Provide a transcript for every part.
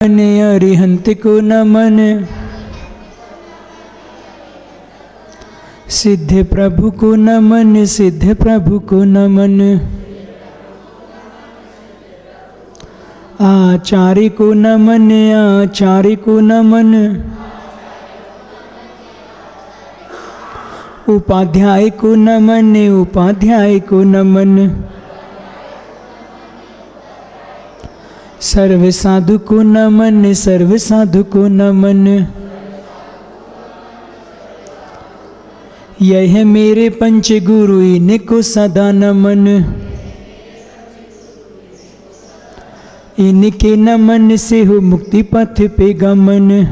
मन अरिहंत को नमन, सिद्ध प्रभु को नमन, सिद्ध प्रभु को नमन। आचार्य को नमन, आचार्य को नमन। उपाध्याय को नमन, उपाध्याय को नमन। सर्व साधु को नमन, सर्व साधु को नमन। यह मेरे पंच गुरु, इनको सदा नमन। इनके नमन से हो मुक्ति पथ पे गमन।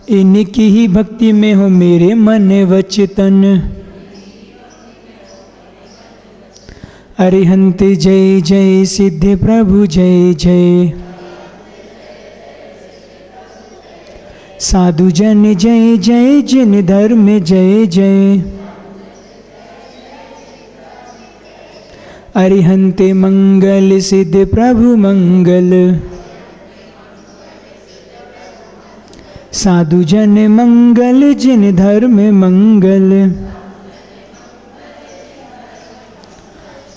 इनकी ही भक्ति में हो मेरे मन वचन। अरिहंत जय जय, सिद्ध प्रभु जय जय। साधु जन जय जय, जिन धर्म जय जय। अरिहंत मंगल, सिद्ध प्रभु मंगल। साधु जन मंगल, जिन धर्म मंगल।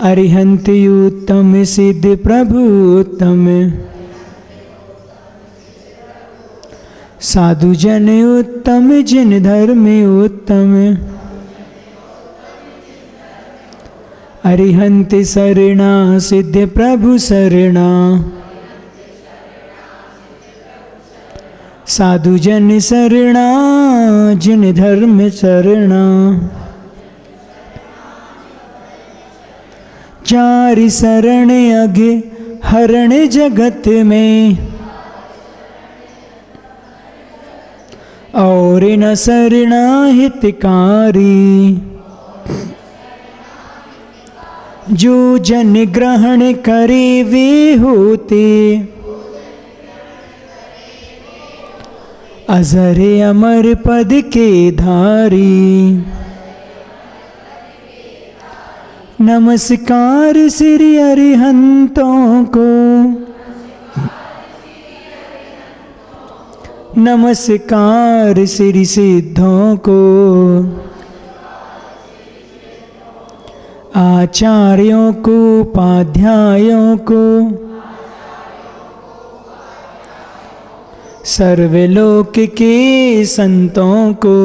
अरिहंत उत्तम, सिद्ध प्रभु उत्तम। साधु जन उत्तम, जिन धर्म उत्तम। अरिहंत शरणा, सिद्ध प्रभु शरणा। साधु जन शरणा, जिन धर्म शरणा। चार शरण अगे हरण जगत में, और न शरणा हितकारी। जो जन ग्रहण करे वे होते, अजर अमर पद के धारी। नमस्कार श्री अरिहंतों को, नमस्कार श्री सिद्धों को। आचार्यों को, उपाध्यायों को। सर्वलोक के संतों को,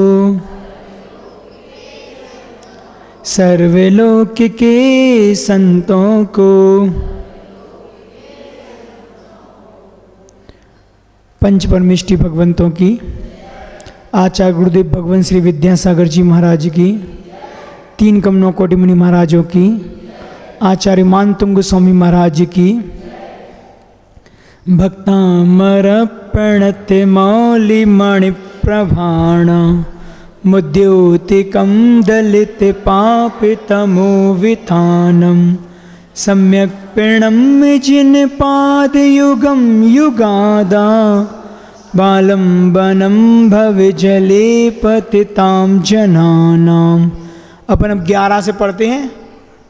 सर्वलोक के संतों को। पंच परमेष्टि भगवंतों की, आचार्य गुरुदेव भगवान श्री विद्यासागर जी महाराज की, तीन कमनों कोटि मुनि महाराजों की, आचार्य मानतुंग स्वामी महाराज की। भक्तामर्पणते मौलि मणि प्रभाण, मुद्योतिकं दलित पापितमो वितानम। सम्यक प्रणम जिन पाद युगम युगादा, बालम बनम भव जले पतिताम जनानाम। अपन अब 11 से पढ़ते हैं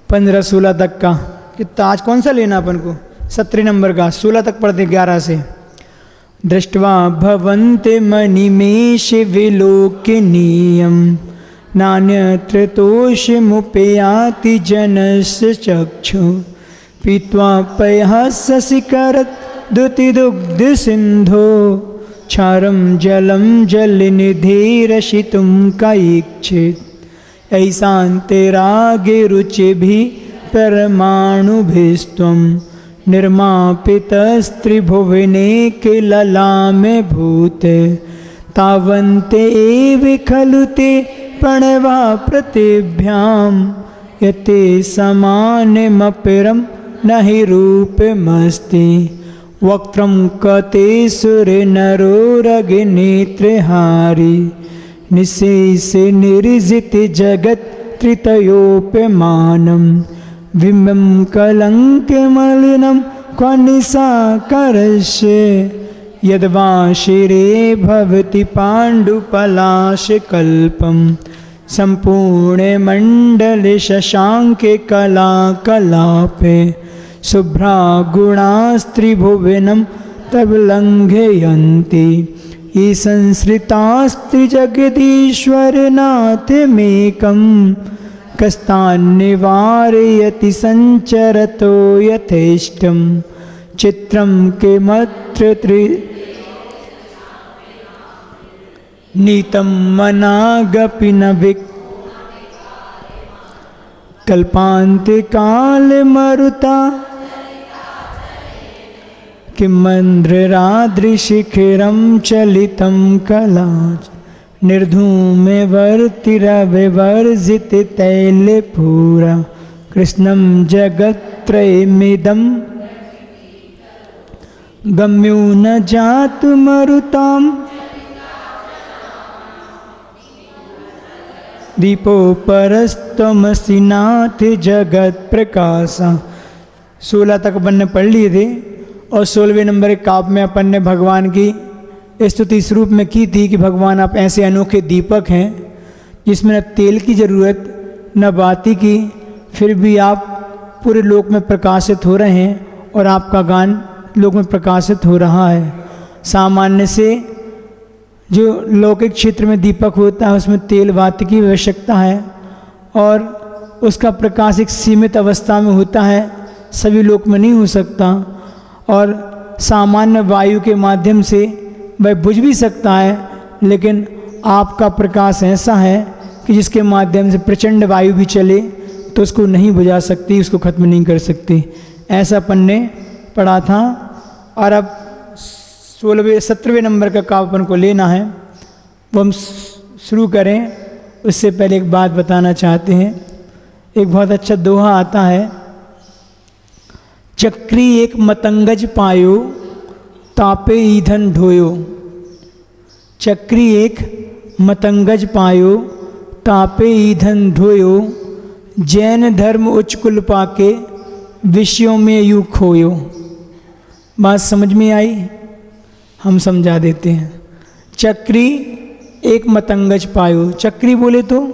15-16 तक का। कितना आज कौन सा लेना अपन को? 17 नंबर का। 16 तक पढ़ते 11 से। दृष्ट्वा भवन्ते मणिमेष विलोकनीयं, नान्यत्र तोषमुपयाति जनस्य चक्षु। पीत्वा पयःससिकरत् द्युतिदुग्ध सिन्धो, क्षारं जलं जलनिधिरशितुं कैक्षित्। ऐसान्ते रागे रुचिभिः परमाणुभिस्त्वं, निर्मापितस्त्रिभुवने किललामे भूते। तावन्ते एव खलु ते प्रणवा प्रतिभ्यां, यते समानमपरं न हि रूपमस्ति। वक्त्रं कते सुरनरोरगनेत्रहारी, निशेष निर्जित जगत् त्रितयोप्यमानं। बिम्बं कलङ्कमलिनं क्व निशाकरस्य, यद्वा शिरे भवति पाण्डुपलाशकल्पं। सम्पूर्णे मण्डले शशाङ्के कलाकलापे, शुभ्रा गुणास्त्रिभुवनं तब लंघयन्ति ये संसृतास्त्रिजगदीश्वरनाथमेकं कस्तान्निवारयति संचरतो यथेष्टं चित्रं किमत्र नीतं मनागपि न कल्पान्तिकालमरुता किमन्द्रराद्रिशिखिरं चलितं कलाच निर्धूमेवर्तिरविवर्जिततैलपूरा कृष्णं जगत्त्रयमिदं गम्यो न जातुमरुताम् दीपो परस्तमसि नाथ जगत प्रकाशा। 16 तक अपन ने पढ़ लिए थे और 16वें नंबर के काव्य में अपन ने भगवान की स्तुति इस रूप में की थी कि भगवान आप ऐसे अनोखे दीपक हैं जिसमें न तेल की ज़रूरत न बाती की, फिर भी आप पूरे लोक में प्रकाशित हो रहे हैं और आपका गान लोक में प्रकाशित हो रहा है। सामान्य से जो लौकिक क्षेत्र में दीपक होता है उसमें तेल बाती की आवश्यकता है और उसका प्रकाश एक सीमित अवस्था में होता है, सभी लोक में नहीं हो सकता और सामान्य वायु के माध्यम से वह बुझ भी सकता है, लेकिन आपका प्रकाश ऐसा है कि जिसके माध्यम से प्रचंड वायु भी चले तो उसको नहीं बुझा सकती, उसको खत्म नहीं कर सकती। ऐसा अपन ने पढ़ा था। और अब 17वें नंबर का काव्य अपन को लेना है, वो हम शुरू करें उससे पहले एक बात बताना चाहते हैं। एक बहुत अच्छा दोहा आता है, चक्री एक मतंगज पायो तापे ईंधन ढोयो। चक्री एक मतंगज पायो तापे ईंधन ढोयो, जैन धर्म उच्च कुल पाके विषयों में यूं खोयो। बात समझ में आई? हम समझा देते हैं। चक्री एक मतंगज पायो, चक्री बोले तो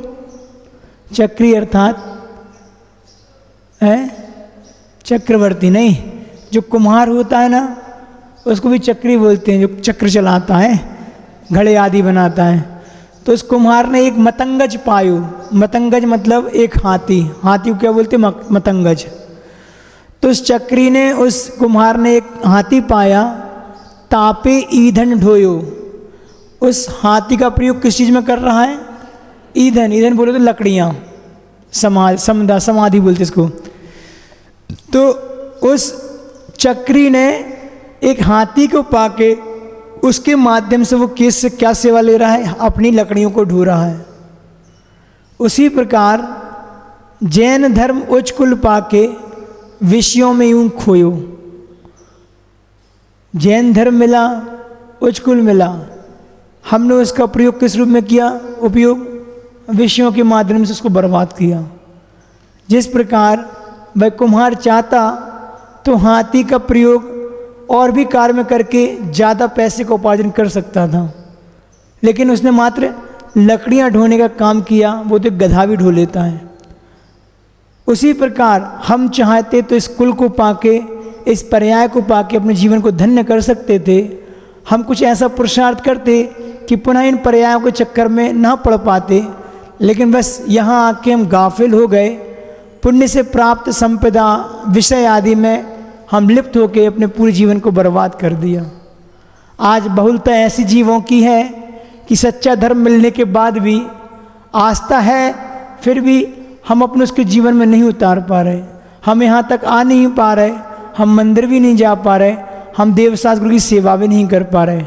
चक्री अर्थात है चक्रवर्ती नहीं, जो कुम्हार होता है ना उसको भी चक्री बोलते हैं, जो चक्र चलाता है, घड़े आदि बनाता है। तो उस कुम्हार ने एक मतंगज पायो, मतंगज मतलब एक हाथी, हाथी को क्या बोलते हैं? मतंगज। तो उस चक्री ने, उस कुम्हार ने एक हाथी पाया, तापे ईंधन ढोयो। उस हाथी का प्रयोग किस चीज़ में कर रहा है? ईंधन। ईंधन बोले तो लकड़ियाँ, समाधि बोलते इसको। तो उस चक्री ने एक हाथी को पाके उसके माध्यम से वो किस से क्या सेवा ले रहा है? अपनी लकड़ियों को ढो रहा है। उसी प्रकार जैन धर्म उच्च कुल पाके विषयों में यूं खोयो। जैन धर्म मिला, उच्च कुल मिला, हमने उसका प्रयोग किस रूप में किया? उपयोग विषयों के माध्यम से उसको बर्बाद किया। जिस प्रकार वह कुम्हार चाहता तो हाथी का प्रयोग और भी कार्य में करके ज़्यादा पैसे का उपार्जन कर सकता था, लेकिन उसने मात्र लकड़ियाँ ढोने का काम किया, वो तो गधा भी ढो लेता है। उसी प्रकार हम चाहते तो इस कुल को पाके, इस पर्याय को पाके अपने जीवन को धन्य कर सकते थे। हम कुछ ऐसा पुरुषार्थ करते कि पुनः इन पर्यायों के चक्कर में ना पड़ पाते, लेकिन बस यहाँ आके हम गाफिल हो गए। पुण्य से प्राप्त संपदा विषय आदि में हम लिप्त होकर अपने पूरे जीवन को बर्बाद कर दिया। आज बहुलता ऐसी जीवों की है कि सच्चा धर्म मिलने के बाद भी आस्था है, फिर भी हम अपने उसके जीवन में नहीं उतार पा रहे। हम यहाँ तक आ नहीं पा रहे, हम मंदिर भी नहीं जा पा रहे, हम देवशास्त्र गुरु की सेवा भी नहीं कर पा रहे।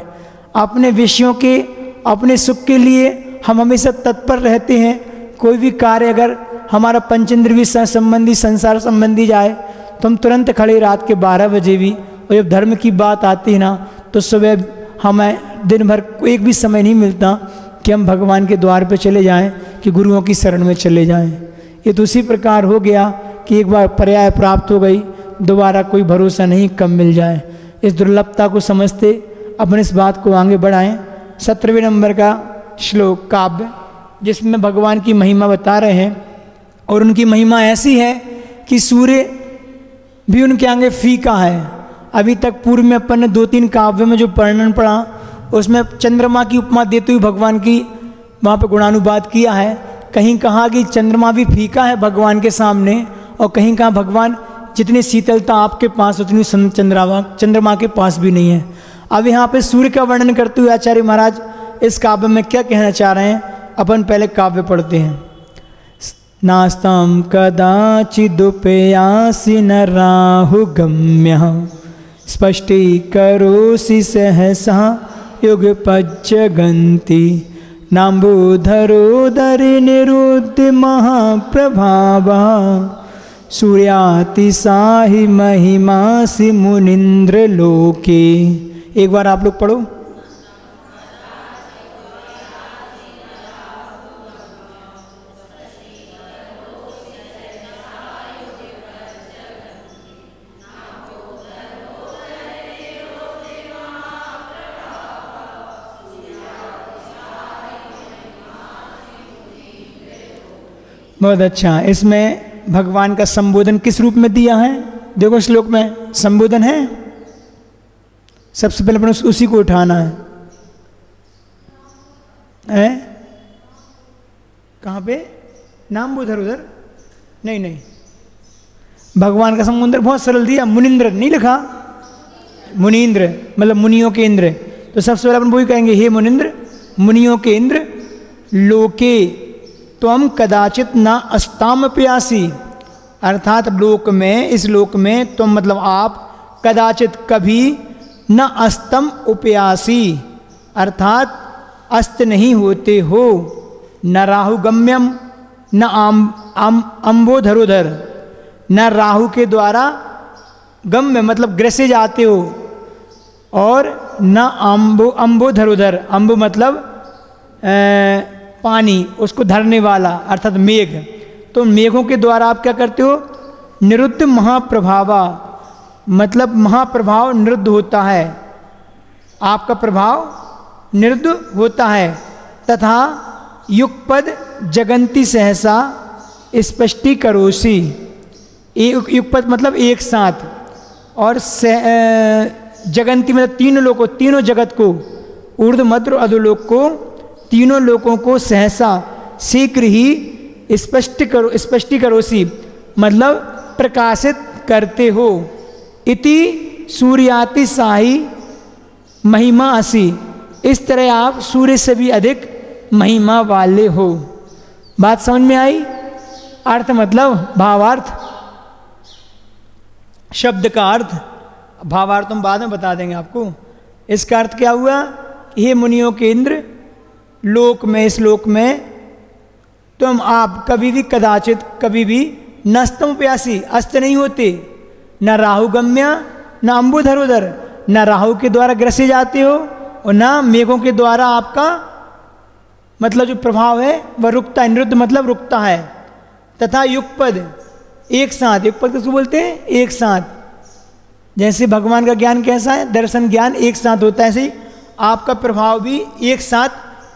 अपने विषयों के, अपने सुख के लिए हम हमेशा तत्पर रहते हैं। कोई भी कार्य अगर हमारा पंचेंद्रिय संबंधी, संसार संबंधी जाए तो हम तुरंत खड़े रात के 12 बजे भी, और जब धर्म की बात आती है ना तो सुबह हमें दिन भर एक भी समय नहीं मिलता कि हम भगवान के द्वार पे चले जाएं, कि गुरुओं की शरण में चले जाएं। ये तो उसी प्रकार हो गया कि एक बार पर्याय प्राप्त हो गई, दोबारा कोई भरोसा नहीं कब मिल जाए। इस दुर्लभता को समझते अपने इस बात को आगे बढ़ाएं। 17वें नंबर का श्लोक काव्य जिसमें भगवान की महिमा बता रहे हैं, और उनकी महिमा ऐसी है कि सूर्य भी उनके आगे फीका है। अभी तक पूर्व में अपन ने 2-3 काव्य में जो वर्णन पढ़ा उसमें चंद्रमा की उपमा देते हुए भगवान की वहाँ पे गुणानुवाद किया है। कहीं कहा कि चंद्रमा भी फीका है भगवान के सामने, और कहीं कहा भगवान जितनी शीतलता आपके पास उतनी चंद्रमा के पास भी नहीं है। अब यहाँ पे सूर्य का वर्णन करते हुए आचार्य महाराज इस काव्य में क्या कहना चाह रहे हैं, अपन पहले काव्य पढ़ते हैं। नास्तं कदाचिदुपयासि न राहुगम्यः स्पष्टीकरोषि सहसा युगपज्जगन्ति नाम्बोधरोदरि निरुद्ध महाप्रभावा सूर्यातिशाहि महिमासि मुनीन्द्र लोके। एक बार आप लोग पढ़ो। बहुत अच्छा। इसमें भगवान का संबोधन किस रूप में दिया है? देखो श्लोक में संबोधन है, सबसे पहले अपन उसी को उठाना है। कहाँ पे? नाम उधर उधर नहीं, भगवान का संबोधन बहुत सरल दिया। मुनीन्द्र नहीं लिखा, मुनीन्द्र मतलब मुनियों के इंद्र। तो सबसे पहले अपन वही कहेंगे, हे मुनीन्द्र, मुनियों के इंद्र, लोके त्वम कदाचित न अस्ताम प्यासी, अर्थात लोक में, इस लोक में तुम मतलब आप, कदाचित कभी, न अस्तम उपयासी अर्थात अस्त नहीं होते हो, न राहुगम्यम न अम्बोधरोधर, न राहु के द्वारा गम्य मतलब ग्रसे जाते हो, और न अम्बोधरोधर, अम्ब मतलब पानी उसको धरने वाला अर्थात मेघ। तो मेघों के द्वारा आप क्या करते हो? निरुद्ध महाप्रभावा मतलब महाप्रभाव निरुद्ध होता है, आपका प्रभाव निरुद्ध होता है। तथा युगपद जगंती सहसा स्पष्टीकरोषि, युगपद मतलब एक साथ, और जगंती मतलब तीनों लोगों, तीनों जगत को, ऊर्ध्व मध्य अधोलोक को, तीनों लोगों को सहसा शीघ्र ही स्पष्टीकरोषि मतलब प्रकाशित करते हो। इति सूर्यातिशाही महिमा असि, इस तरह आप सूर्य से भी अधिक महिमा वाले हो। बात समझ में आई? अर्थ मतलब भावार्थ, शब्द का अर्थ, भावार्थ हम बाद में बता देंगे आपको। इसका अर्थ क्या हुआ? हे मुनियों के इंद्र, लोक में, इस लोक में तुम आप कभी भी, कदाचित कभी भी, नस्तम प्यासी अस्त नहीं होते, न राहुगम्य न अम्बुधरोधर, न राहु के द्वारा ग्रसे जाते हो और न मेघों के द्वारा आपका मतलब जो प्रभाव है वह रुकता है, निरुद्ध मतलब रुकता है। तथा युगपद एक साथ, युगपद किसको बोलते हैं? एक साथ। जैसे भगवान का ज्ञान कैसा है? दर्शन ज्ञान एक साथ होता है, ऐसे ही आपका प्रभाव भी एक साथ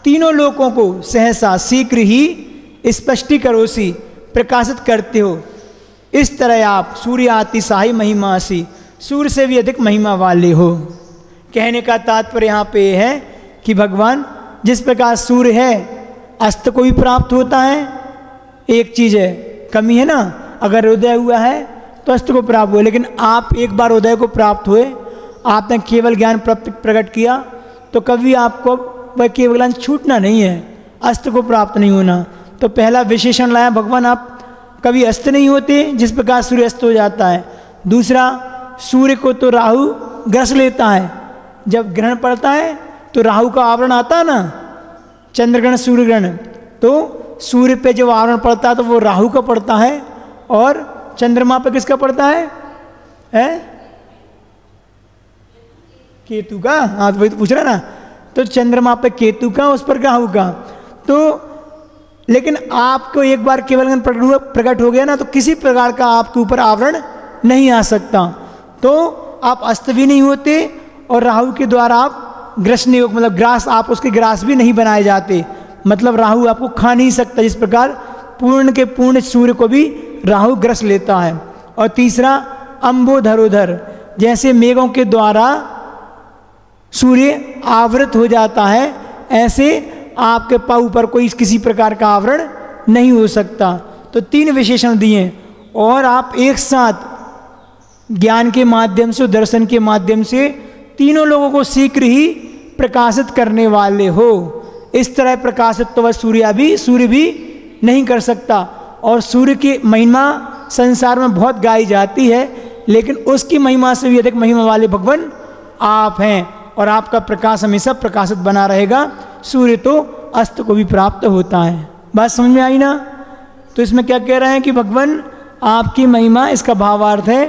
तीनों लोगों को सहसा शीघ्र ही स्पष्टीकरोषि प्रकाशित करते हो। इस तरह आप सूर्यातिशाही महिमासी, सूर्य से भी अधिक महिमा वाले हो। कहने का तात्पर्य यहाँ पे है कि भगवान जिस प्रकार सूर्य है अस्त को भी प्राप्त होता है, एक चीज़ है कमी है ना, अगर उदय हुआ है तो अस्त को प्राप्त हुआ, लेकिन आप एक बार उदय को प्राप्त हुए, आपने केवल ज्ञान प्रकट किया तो कभी आपको वह केवल ज्ञान छूटना नहीं है, अस्त को प्राप्त नहीं होना। तो पहला विशेषण लाया भगवान, आप कभी अस्त नहीं होते जिस प्रकार सूर्य अस्त हो जाता है। दूसरा, सूर्य को तो राहु ग्रस लेता है, जब ग्रहण पड़ता है तो राहु का आवरण आता है ना, चंद्रग्रहण सूर्य ग्रहण, तो सूर्य पे जब आवरण पड़ता है तो वो राहु का पड़ता है, और चंद्रमा पे किसका पड़ता है? केतु का। हाँ तो वही तो पूछ रहा ना, तो चंद्रमा पे केतु का, उस पर राहु का। तो लेकिन आपको एक बार केवल प्रकट हो गया ना, तो किसी प्रकार का आपके ऊपर आवरण नहीं आ सकता, तो आप अस्त भी नहीं होते, और राहु के द्वारा आप ग्रसने योग मतलब ग्रास, आप उसके ग्रास भी नहीं बनाए जाते, मतलब राहु आपको खा नहीं सकता, जिस प्रकार पूर्ण के पूर्ण सूर्य को भी राहु ग्रस लेता है। और तीसरा, अम्बोधरोधर, जैसे मेघों के द्वारा सूर्य आवृत हो जाता है, ऐसे आपके पाँव पर कोई किसी प्रकार का आवरण नहीं हो सकता। तो 3 विशेषण दिए, और आप एक साथ ज्ञान के माध्यम से, दर्शन के माध्यम से तीनों लोगों को शीघ्र ही प्रकाशित करने वाले हो। इस तरह प्रकाशित तो वह सूर्य भी नहीं कर सकता। और सूर्य की महिमा संसार में बहुत गाई जाती है, लेकिन उसकी महिमा से भी अधिक महिमा वाले भगवान आप हैं, और आपका प्रकाश हमेशा प्रकाशित बना रहेगा। सूर्य तो अस्त को भी प्राप्त होता है। बात समझ में आई ना? तो इसमें क्या कह रहे हैं कि भगवान आपकी महिमा, इसका भावार्थ है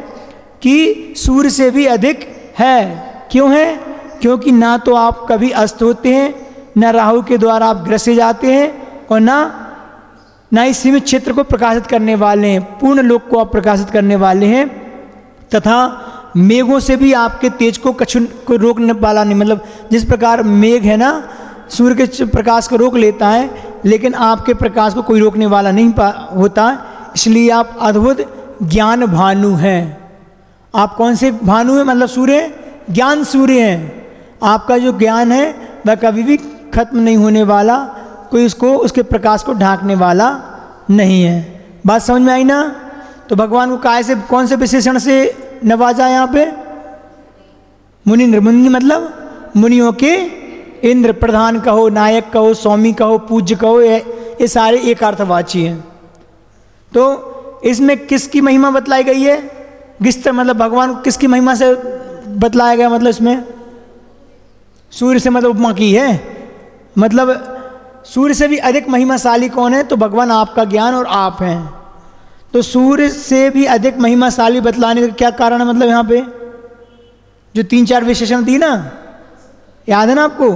कि सूर्य से भी अधिक है। क्यों है? क्योंकि ना तो आप कभी अस्त होते हैं, ना राहु के द्वारा आप ग्रसे जाते हैं, और ना ही सीमित क्षेत्र को प्रकाशित करने वाले हैं, पूर्ण लोक को आप प्रकाशित करने वाले हैं। तथा मेघों से भी आपके तेज को कछु को रोकने वाला नहीं। मतलब जिस प्रकार मेघ है ना, सूर्य के प्रकाश को रोक लेता है, लेकिन आपके प्रकाश को कोई रोकने वाला नहीं होता। इसलिए आप अद्भुत ज्ञान भानु हैं। आप कौन से भानु हैं? मतलब सूर्य, ज्ञान सूर्य हैं। आपका जो ज्ञान है वह कभी भी खत्म नहीं होने वाला, कोई उसके प्रकाश को ढांकने वाला नहीं है। बात समझ में आई ना? तो भगवान को काय से, कौन से विशेषण से नवाजा यहाँ पे? मुनि, मुनि मतलब मुनियों के इंद्र, प्रधान कहो, नायक कहो, स्वामी कहो, पूज्य कहो, ये सारे एक अर्थवाची हैं। तो इसमें किसकी महिमा बतलाई गई है? किस मतलब भगवान को किसकी महिमा से बतलाया गया? मतलब इसमें सूर्य से मतलब उपमा की है। मतलब सूर्य से भी अधिक महिमाशाली कौन है? तो भगवान आपका ज्ञान और आप हैं। तो सूर्य से भी अधिक महिमाशाली बतलाने का क्या कारण है? मतलब यहाँ पे जो 3-4 विशेषण दी ना, याद है ना आपको?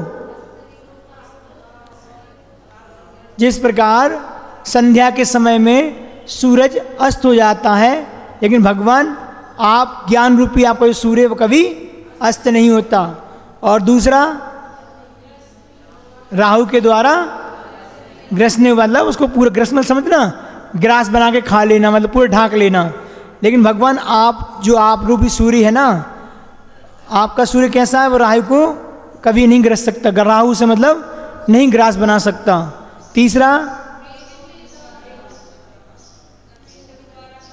जिस प्रकार संध्या के समय में सूरज अस्त हो जाता है, लेकिन भगवान आप ज्ञान रूपी आपका जो सूर्य वो कभी अस्त नहीं होता। और दूसरा, राहु के द्वारा ग्रसने वाला, उसको पूरा ग्रसमल समझना, ग्रास बना के खा लेना, मतलब पूरा ढांक लेना। लेकिन भगवान आप जो आप रूपी सूर्य है ना, आपका सूर्य कैसा है? वो राहु को कभी नहीं ग्रस सकता। राहु से मतलब नहीं ग्रास बना सकता। तीसरा,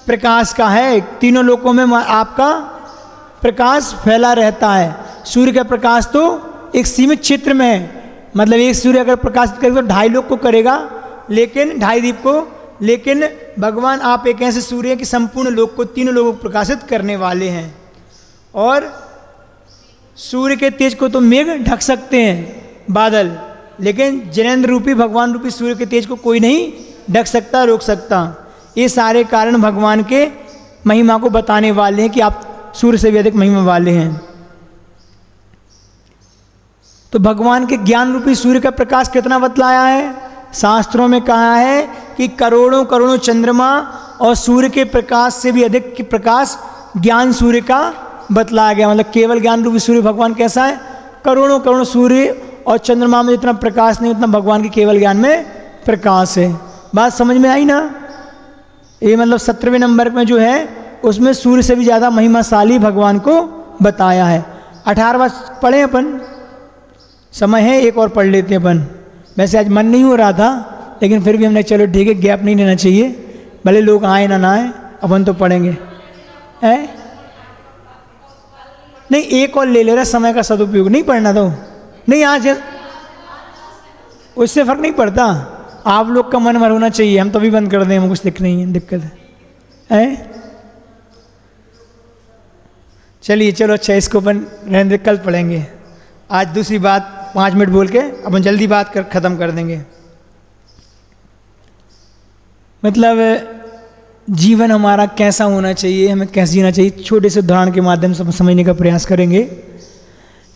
प्रकाश का है, तीनों लोकों में आपका प्रकाश फैला रहता है। सूर्य का प्रकाश तो एक सीमित क्षेत्र में है, मतलब एक सूर्य अगर प्रकाशित करेगा तो 2.5 लोक को करेगा, लेकिन 2.5 दीप को, लेकिन भगवान आप एक ऐसे सूर्य हैं कि संपूर्ण लोक को, तीनों लोगों को प्रकाशित करने वाले हैं। और सूर्य के तेज को तो मेघ ढक सकते हैं, बादल, लेकिन जनेन्द्र रूपी भगवान रूपी सूर्य के तेज को कोई नहीं ढक सकता, रोक सकता। ये सारे कारण भगवान के महिमा को बताने वाले हैं कि आप सूर्य से भी अधिक महिमा वाले हैं। तो भगवान के ज्ञान रूपी सूर्य का प्रकाश कितना बतलाया है? शास्त्रों में कहा है कि करोड़ों करोड़ों चंद्रमा और सूर्य के प्रकाश से भी अधिक की प्रकाश ज्ञान सूर्य का बतलाया गया। मतलब केवल ज्ञान रूपी सूर्य भगवान कैसा है? करोड़ों करोड़ों सूर्य और चंद्रमा में जितना प्रकाश नहीं, उतना भगवान के केवल ज्ञान में प्रकाश है। बात समझ में आई ना? ये मतलब 17वें नंबर में जो है उसमें सूर्य से भी ज़्यादा महिमाशाली भगवान को बताया है। 18वां पढ़ें अपन, समय है एक और पढ़ लेते हैं अपन। वैसे आज मन नहीं हो रहा था, लेकिन फिर भी हमने चलो ठीक है, गैप नहीं लेना चाहिए, भले लोग आए ना आए, अपन तो पढ़ेंगे। है नहीं, एक और ले ले रहा, समय का सदुपयोग नहीं पढ़ना तो नहीं, आज उससे फर्क नहीं पड़ता। आप लोग का मन भर होना चाहिए, हम तो भी बंद कर दें, हमें कुछ दिक्कत नहीं है, दिक्कत है। चलिए चलो, अच्छा इसको अपन रहने, कल पढ़ेंगे। आज दूसरी बात 5 मिनट बोल के अपन जल्दी बात कर ख़त्म कर देंगे। मतलब जीवन हमारा कैसा होना चाहिए, हमें कैसे जीना चाहिए, छोटे से उदाहरण के माध्यम से समझने का प्रयास करेंगे।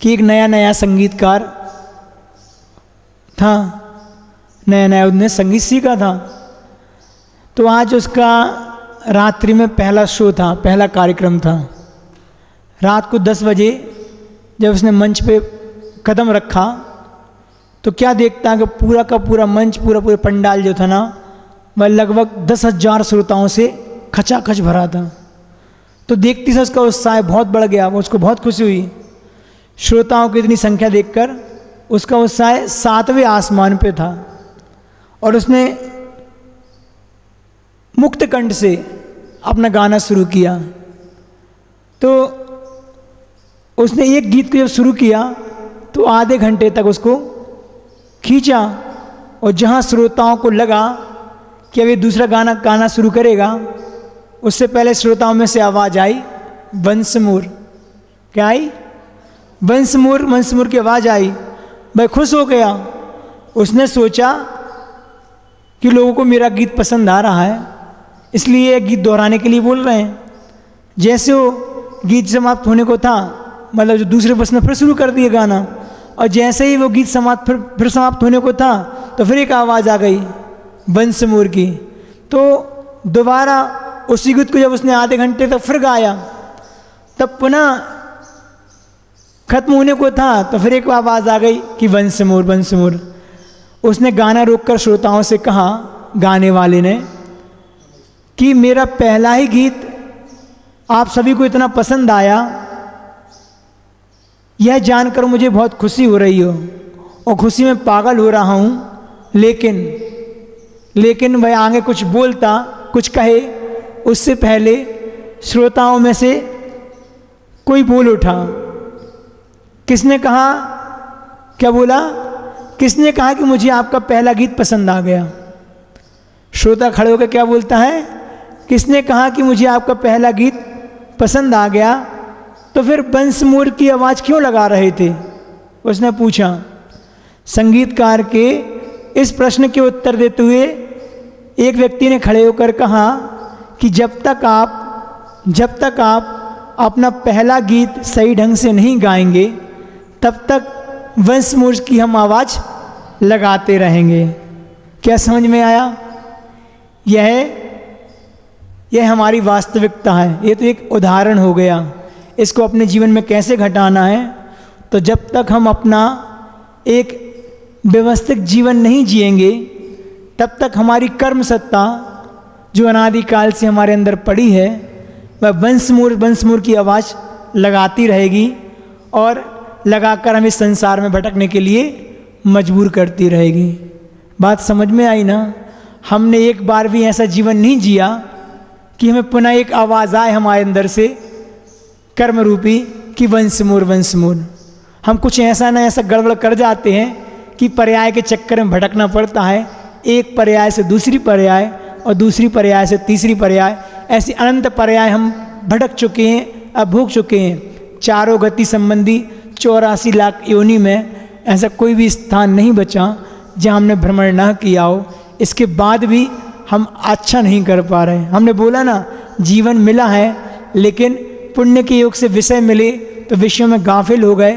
कि एक नया संगीतकार था, नया उसने संगीत सीखा था। तो आज उसका रात्रि में पहला शो था, पहला कार्यक्रम था। रात को 10 बजे जब उसने मंच पे कदम रखा तो क्या देखता है कि पूरा का पूरा मंच, पूरा पंडाल जो था ना, वह लगभग 10,000 श्रोताओं से खचाखच भरा था। तो देखती से उसका उत्साह बहुत बढ़ गया, वो उसको बहुत खुशी हुई। श्रोताओं की इतनी संख्या देखकर उसका उत्साह 7वें आसमान पे था और उसने मुक्त कंठ से अपना गाना शुरू किया। तो उसने एक गीत को जब शुरू किया तो आधे घंटे तक उसको खींचा, और जहाँ श्रोताओं को लगा कि अब ये दूसरा गाना गाना शुरू करेगा, उससे पहले श्रोताओं में से आवाज़ आई वंशमूर। क्या आई? वंशमूर। वंशमूर की आवाज़ आई। भाई खुश हो गया। उसने सोचा कि लोगों को मेरा गीत पसंद आ रहा है, इसलिए ये गीत दोहराने के लिए बोल रहे हैं। जैसे वो गीत समाप्त होने को था, मतलब जो दूसरे बस ने फिर शुरू कर दिया गाना, और जैसे ही वो गीत समाप्त फिर समाप्त होने को था तो फिर एक आवाज़ आ गई वंशमूर की। तो दोबारा उसी गीत को जब उसने आधे घंटे तक फिर गाया, तब पुनः खत्म होने को था तो फिर एक आवाज़ आ गई कि वंशमूर वंशमूर। उसने गाना रोककर श्रोताओं से कहा, गाने वाले ने, कि मेरा पहला ही गीत आप सभी को इतना पसंद आया, यह जानकर मुझे बहुत खुशी हो रही हो और खुशी में पागल हो रहा हूँ। लेकिन वह आगे कुछ बोलता, कुछ कहे उससे पहले श्रोताओं में से कोई बोल उठा। किसने कहा? क्या बोला? किसने कहा कि मुझे आपका पहला गीत पसंद आ गया? श्रोता खड़े होकर क्या बोलता है? किसने कहा कि मुझे आपका पहला गीत पसंद आ गया? तो फिर वंशमूर की आवाज़ क्यों लगा रहे थे? उसने पूछा। संगीतकार के इस प्रश्न के उत्तर देते हुए एक व्यक्ति ने खड़े होकर कहा कि जब तक आप अपना पहला गीत सही ढंग से नहीं गाएंगे, तब तक वंशमूर की हम आवाज़ लगाते रहेंगे। क्या समझ में आया? यह हमारी वास्तविकता है। ये तो एक उदाहरण हो गया। इसको अपने जीवन में कैसे घटाना है? तो जब तक हम अपना एक व्यवस्थित जीवन नहीं जिएंगे, तब तक हमारी कर्म सत्ता जो अनादिकाल से हमारे अंदर पड़ी है, वह वंशमूर की आवाज़ लगाती रहेगी और लगाकर हमें संसार में भटकने के लिए मजबूर करती रहेगी। बात समझ में आई ना? हमने एक बार भी ऐसा जीवन नहीं जिया कि हमें पुनः एक आवाज़ आए हमारे अंदर से कर्म रूपी कि वंशमूर वंशमूर। हम कुछ ऐसा ना ऐसा गड़बड़ कर जाते हैं कि पर्याय के चक्कर में भटकना पड़ता है, एक पर्याय से दूसरी पर्याय और दूसरी पर्याय से तीसरी पर्याय, ऐसी अनंत पर्याय हम भटक चुके हैं, अब भोग चुके हैं। चारों गति संबंधी 84 लाख योनि में ऐसा कोई भी स्थान नहीं बचा जहाँ हमने भ्रमण न किया हो। इसके बाद भी हम अच्छा नहीं कर पा रहे। हमने बोला ना, जीवन मिला है, लेकिन पुण्य के योग से विषय मिले तो विषयों में गाफिल हो गए।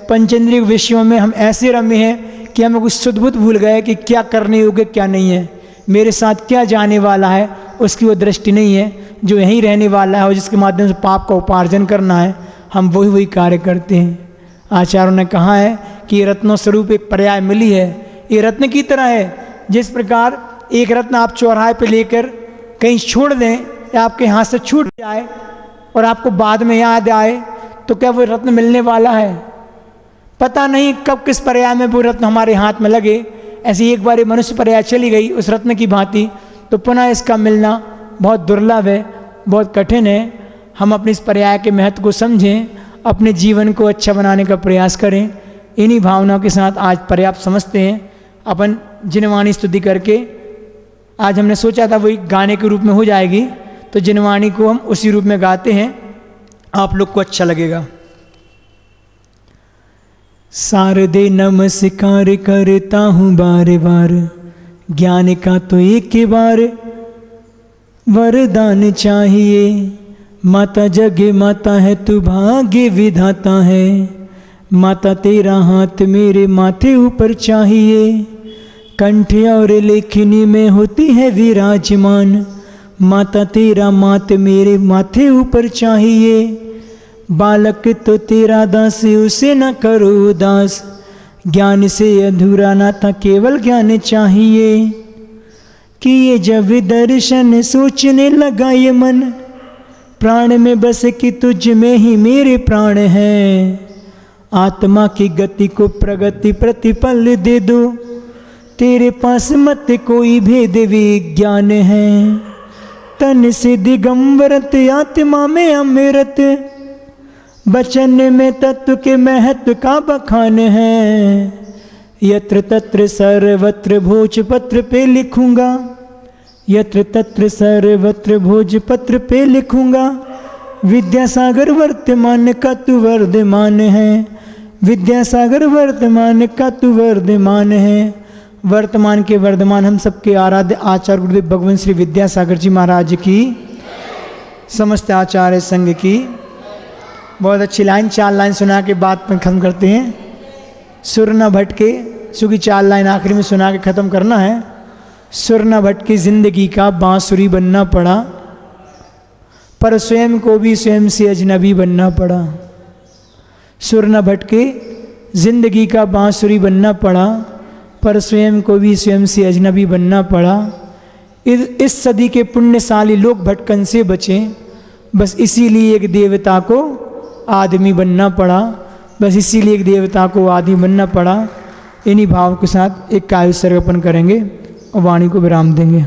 पंचेंद्रिय विषयों में हम ऐसे रमे हैं कि हमें कुछ सुध-बुध भूल गए कि क्या करने योग्य क्या नहीं है, मेरे साथ क्या जाने वाला है उसकी वो दृष्टि नहीं है। जो यहीं रहने वाला है और जिसके माध्यम से पाप का उपार्जन करना है, हम वही कार्य करते हैं। आचार्यों ने कहा है कि ये रत्नों स्वरूप एक पर्याय मिली है, ये रत्न की तरह है। जिस प्रकार एक रत्न आप चौराहे पे लेकर कहीं छोड़ दें या आपके हाथ से छूट जाए और आपको बाद में याद आए, तो क्या वो रत्न मिलने वाला है? पता नहीं कब किस पर्याय में वो रत्न हमारे हाथ में लगे। ऐसी एक बार मनुष्य पर्याय चली गई उस रत्न की भांति, तो पुनः इसका मिलना बहुत दुर्लभ है, बहुत कठिन है। हम अपने इस पर्याय के महत्व को समझें, अपने जीवन को अच्छा बनाने का प्रयास करें। इन्हीं भावनाओं के साथ आज पर्याप्त समझते हैं। अपन जिनवाणी स्तुति करके, आज हमने सोचा था वही गाने के रूप में हो जाएगी, तो जिनवाणी को हम उसी रूप में गाते हैं, आप लोग को अच्छा लगेगा। शारदे नमस्कार करता हूँ बार बार, ज्ञान का तो एक बार वरदान चाहिए। माता जगे माता है तू भाग्य विधाता है, माता तेरा हाथ मेरे माथे ऊपर चाहिए। कंठ और लेखनी में होती है विराजमान, माता तेरा मात मेरे माथे ऊपर चाहिए। बालक तो तेरा दास उसे न करो उदास, ज्ञान से अधूरा ना था केवल ज्ञान चाहिए। कि ये जब दर्शन सोचने लगा ये मन, प्राण में बस कि तुझ में ही मेरे प्राण हैं। आत्मा की गति को प्रगति प्रतिपल दे दो, तेरे पास मत कोई भेद विज्ञान है। तन से दिगंबरत आत्मा में अमृत, वचन में तत्व के महत्व का बखान है। यत्र तत्र सर्वत्र भोजपत्र पे लिखूंगा, यत्र तत्र सर्वत्र भोजपत्र पे लिखूंगा। विद्यासागर वर्तमान का तू वर्धमान है, विद्यासागर वर्तमान का तू वर्धमान है। वर्तमान के वर्धमान हम सबके आराध्य आचार्य गुरुदेव भगवान श्री विद्यासागर जी महाराज की, समस्त आचार्य संघ की। बहुत अच्छी लाइन, 4 लाइन सुना के बात में ख़त्म करते हैं। सुर न भटके, क्योंकि 4 लाइन आखिरी में सुना के ख़त्म करना है। सुर न भटके जिंदगी का बांसुरी बनना पड़ा, पर स्वयं को भी स्वयं से अजनबी बनना पड़ा। सुर न भटके जिंदगी का बांसुरी बनना पड़ा, पर स्वयं को भी स्वयं से अजनबी बनना पड़ा। इस सदी के पुण्यशाली लोग भटकन से बचें, बस इसीलिए एक देवता को आदमी बनना पड़ा, बस इसीलिए एक देवता को आदमी बनना पड़ा। इन्हीं भाव के साथ एक काव्य सर्ग अर्पण करेंगे और वाणी को विराम देंगे।